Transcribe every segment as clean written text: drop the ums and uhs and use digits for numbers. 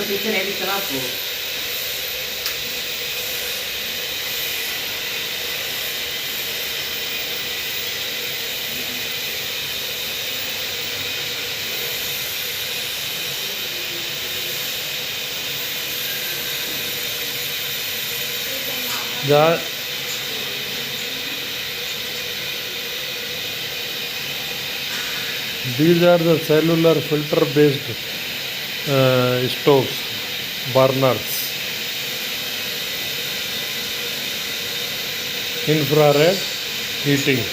picture edit करा आपको. These are the cellular filter based stoves, burners. Infra-red heating.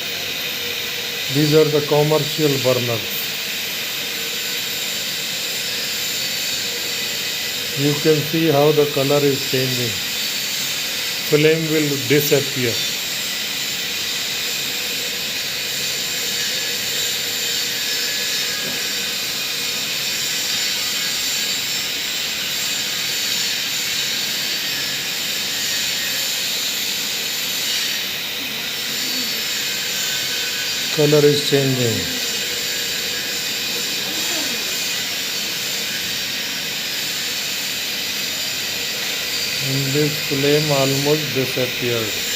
These are the commercial burners. You can see how the color is changing. Flame will disappear. Color is changing. And this flame almost disappeared.